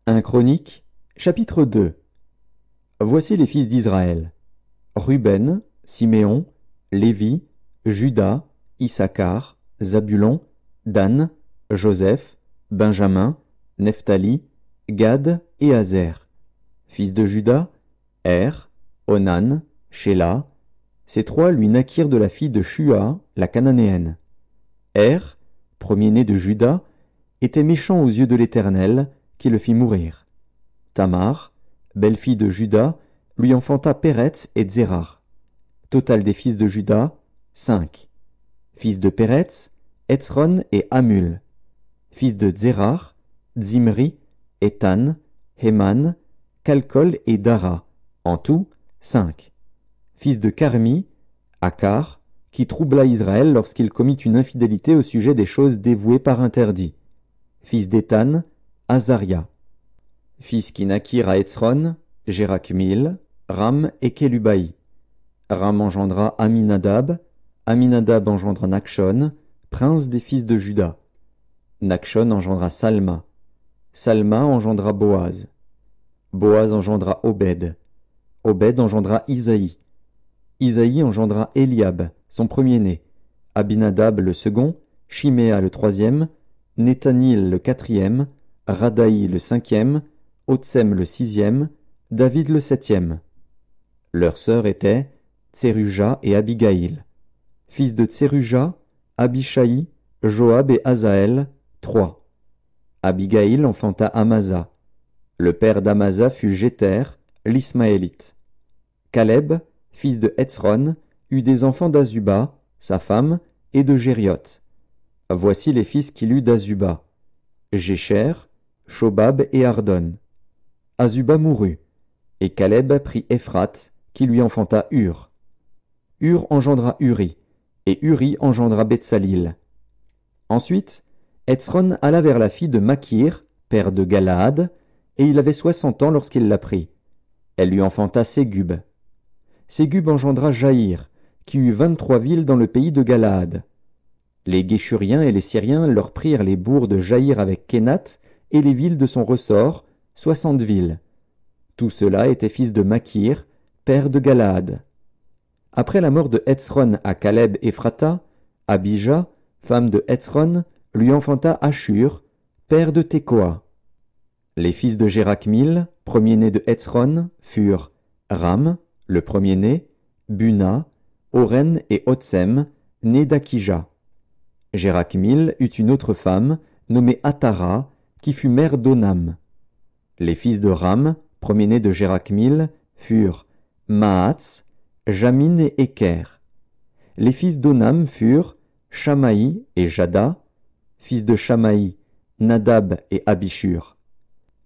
1 Chronique, chapitre 2. Voici les fils d'Israël. Ruben, Siméon, Lévi, Juda, Issachar, Zabulon, Dan, Joseph, Benjamin, Nephtali, Gad et Azer. Fils de Juda, Er, Onan, Shéla. Ces trois lui naquirent de la fille de Shua, la cananéenne. Er, premier-né de Juda, était méchant aux yeux de l'Éternel, qui le fit mourir. Tamar, belle-fille de Juda, lui enfanta Péretz et Zérar. Total des fils de Juda, 5. Fils de Péretz, Hetzron et Hamul. Fils de Zérar, Zimri, Étan, Héman, Calcol et Dara. En tout, 5. Fils de Carmi, Akar, qui troubla Israël lorsqu'il commit une infidélité au sujet des choses dévouées par interdit. Fils d'Étan, Azaria. Fils qui naquirent à Hetzron, Jérakmil, Ram et Kélubaï. Ram engendra Aminadab, Aminadab engendra Nakshon, prince des fils de Juda. Nakshon engendra Salma. Salma engendra Boaz. Boaz engendra Obed. Obed engendra Isaïe. Isaïe engendra Eliab, son premier-né, Abinadab le second, Shiméa le troisième, Nethanil le quatrième, Radaï le cinquième, Otsem le sixième, David le septième. Leurs sœurs étaient Tseruja et Abigaïl. Fils de Tseruja, Abishaï, Joab et Azaël, 3. Abigaïl enfanta Amasa. Le père d'Amasa fut Jéter, l'Ismaélite. Caleb, fils de Hetzron, eut des enfants d'Azuba, sa femme, et de Jérioth. Voici les fils qu'il eut d'Azuba: Jécher, Shobab et Ardon. Azuba mourut, et Caleb prit Ephrate, qui lui enfanta Hur. Hur engendra Uri, et Uri engendra Betsalil. Ensuite, Hetzron alla vers la fille de Makir, père de Galaad, et il avait 60 ans lorsqu'il la prit. Elle lui enfanta Ségub. Ségub engendra Jaïr, qui eut 23 villes dans le pays de Galaad. Les Guéshuriens et les Syriens leur prirent les bourgs de Jaïr avec Kénath et les villes de son ressort, 60 villes. Tout cela était fils de Makir, père de Galaad. Après la mort de Hetzron à Caleb Ephrata, Abijah, femme de Hetzron, lui enfanta Ashur, père de Tekoa. Les fils de Jérakmil, premier-né de Hetzron, furent Ram, le premier-né, Buna, Oren et Otsem, nés d'Akija. Jérakmil eut une autre femme, nommée Atara, qui fut mère d'Onam. Les fils de Ram, premier-né de Jérakmil, furent Mahatz, Jamin et Éker. Les fils d'Onam furent Shamaï et Jada, fils de Shamaï, Nadab et Abishur.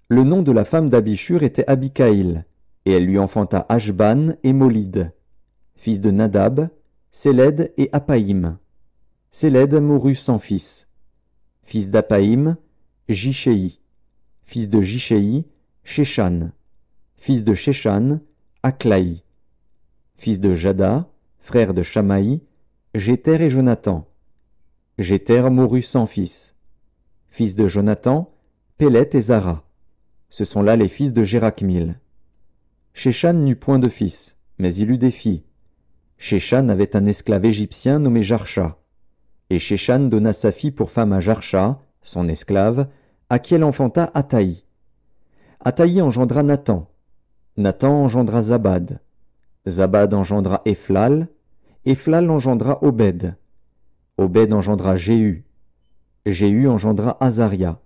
Le nom de la femme d'Abishur était Abikaïl, et elle lui enfanta Ashban et Molid. Fils de Nadab, Séled et Apaïm. Séled mourut sans fils. Fils d'Apaïm, Jishéi. Fils de Jishéi, Shéshan. Fils de Shéshan, Aklaï. Fils de Jada, frère de Shamaï, Jéter et Jonathan. Jéter mourut sans fils. Fils de Jonathan, Pélet et Zara. Ce sont là les fils de Jérakmil. Shéshan n'eut point de fils, mais il eut des filles. Shéshan avait un esclave égyptien nommé Jarsha. Et Shéshan donna sa fille pour femme à Jarsha, son esclave, à qui elle enfanta Ataï. Ataï engendra Nathan. Nathan engendra Zabad. Zabad engendra Ephlal. Ephlal engendra Obed. Obed engendra Jéhu. Jéhu engendra Azaria.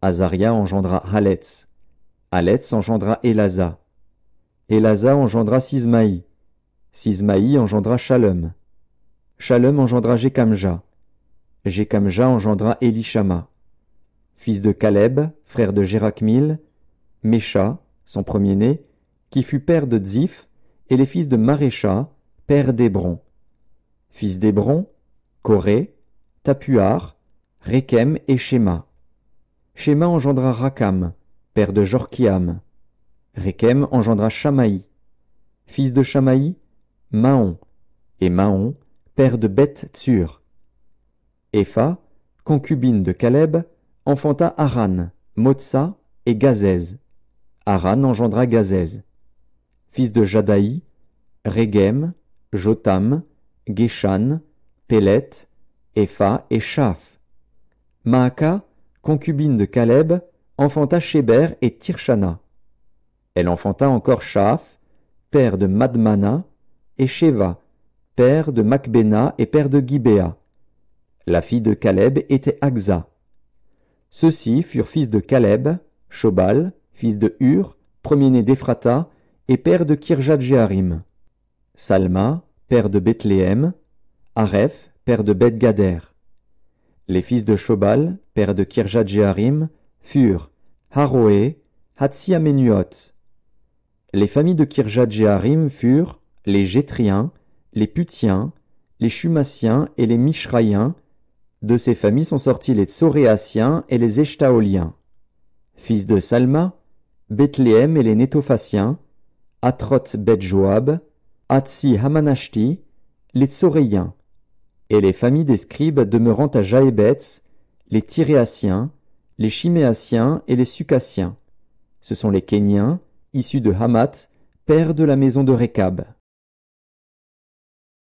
Azaria engendra Haletz. Haletz engendra Elasa. Elasa engendra Sismaï. Sismaï engendra Shalom. Shalom engendra Jékamja. Jékamja engendra Élishama. Fils de Caleb, frère de Jérakmil, Mécha, son premier-né, qui fut père de Ziph, et les fils de Marécha, père d'Hébron. Fils d'Hébron, Coré, Tapuar, Rékem et Shéma. Shéma engendra Rakam, père de Jorkiam. Rékem engendra Shamaï. Fils de Shamaï, Mahon, et Mahon, père de Beth-Tsur. Epha, concubine de Caleb, enfanta Haran, Motsa, et Gazèz. Haran engendra Gazèz. Fils de Jadaï, Régem, Jotam, Guéshan, Pélet, Épha et Shaph. Maaka, concubine de Caleb, enfanta Shéber et Tirshana. Elle enfanta encore Shaph, père de Madmana, et Sheva, père de Macbéna et père de Gibéa. La fille de Caleb était Aksa. Ceux-ci furent fils de Caleb, Shobal, fils de Hur, premier-né d'Ephrata, et père de Kirjat-Jéarim. Salma, père de Bethléem, Areph, père de Beth-Gader. Les fils de Shobal, père de Kirjat-Jéarim, furent Haroé, Hatsi-Amenuot. Les familles de Kirjat-Jéarim furent les Jétriens, les Putiens, les Shumassiens et les Mishraïens. De ces familles sont sortis les Tsoréassiens et les Eshtaoliens. Fils de Salma, Bethléem et les Nétophassiens, Atroth Beth-Joab, Hatsi Hamanashti, les Tsoréiens, et les familles des scribes demeurant à Jaébetz, les Tyréassiens, les Chiméassiens et les Sucassiens. Ce sont les Kéniens, issus de Hamath, père de la maison de Récab.